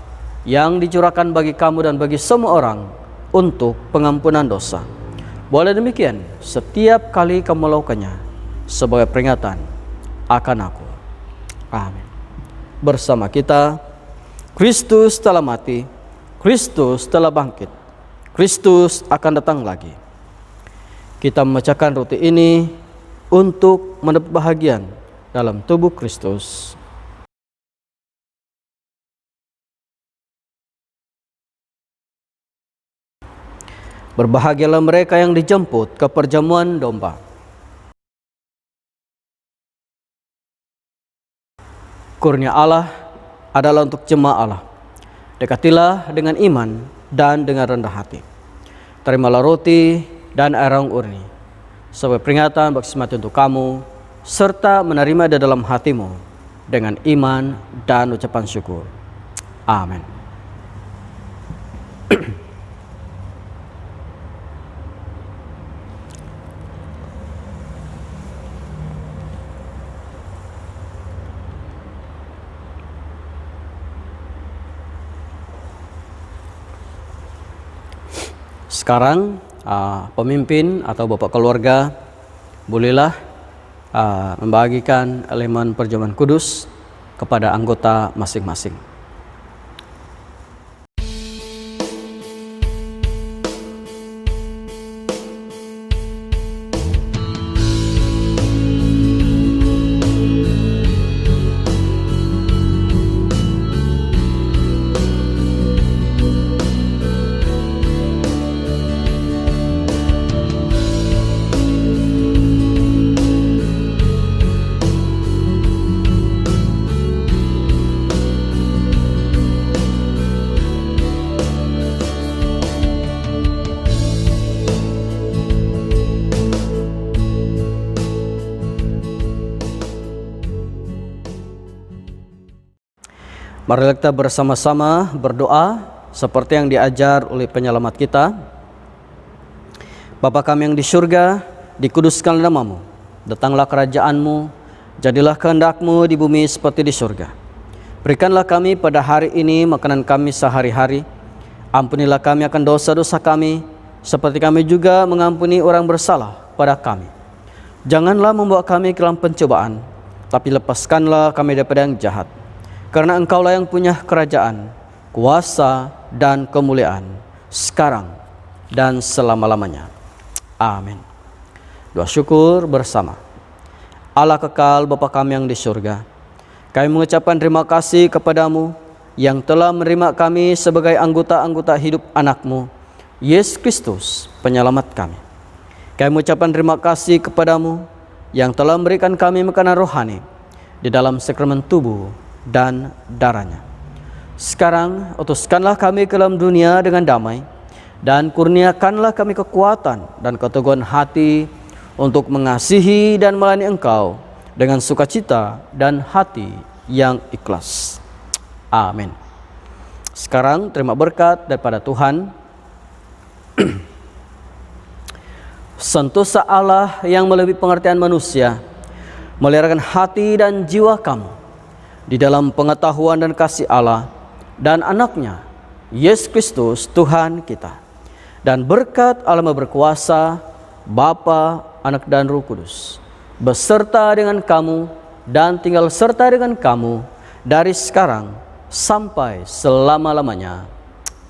yang dicurahkan bagi kamu dan bagi semua orang untuk pengampunan dosa. Boleh demikian setiap kali kamu melakukannya sebagai peringatan akan aku." Amin. Bersama kita, Kristus telah mati, Kristus telah bangkit, Kristus akan datang lagi. Kita memecahkan roti ini untuk mendapat bahagian dalam tubuh Kristus. Berbahagialah mereka yang dijemput ke perjamuan domba. Kurnia Allah adalah untuk jemaat Allah. Dekatilah dengan iman dan dengan rendah hati. Terimalah roti dan air anggur ini sebagai peringatan baptisma untuk kamu, serta menerima di dalam hatimu dengan iman dan ucapan syukur. Amin. Sekarang pemimpin atau bapak keluarga bolehlah membagikan elemen perjamuan kudus kepada anggota masing-masing. Marilah kita bersama-sama berdoa seperti yang diajar oleh penyelamat kita. Bapa kami yang di surga, dikuduskanlah nama-Mu. Datanglah kerajaan-Mu, jadilah kehendak-Mu di bumi seperti di surga. Berikanlah kami pada hari ini makanan kami sehari-hari. Ampunilah kami akan dosa-dosa kami, seperti kami juga mengampuni orang bersalah pada kami. Janganlah membawa kami ke dalam pencobaan, tapi lepaskanlah kami daripada yang jahat. Karena Engkaulah yang punya kerajaan, kuasa, dan kemuliaan, sekarang dan selama-lamanya. Amin. Doa syukur bersama. Allah kekal Bapa kami yang di surga, kami mengucapkan terima kasih kepada-Mu yang telah menerima kami sebagai anggota-anggota hidup anak-Mu, Yesus Kristus, penyelamat kami. Kami mengucapkan terima kasih kepada-Mu yang telah memberikan kami makanan rohani di dalam sakramen tubuh dan darah-Nya. Sekarang utuskanlah kami ke dalam dunia dengan damai, dan kurniakanlah kami kekuatan dan keteguhan hati untuk mengasihi dan melayani Engkau dengan sukacita dan hati yang ikhlas. Amin. Sekarang terima berkat daripada Tuhan. Sentosa Allah yang melebihi pengertian manusia, meliharakan hati dan jiwa kamu di dalam pengetahuan dan kasih Allah dan anaknya Yesus Kristus Tuhan kita. Dan berkat Allah berkuasa, Bapa, Anak dan Roh Kudus beserta dengan kamu dan tinggal serta dengan kamu dari sekarang sampai selama-lamanya.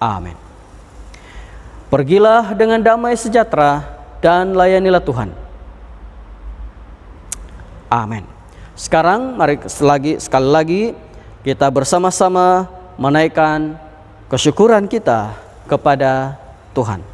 Amin. Pergilah dengan damai sejahtera dan layanilah Tuhan. Amin. Sekarang mari sekali lagi kita bersama-sama menaikkan kesyukuran kita kepada Tuhan.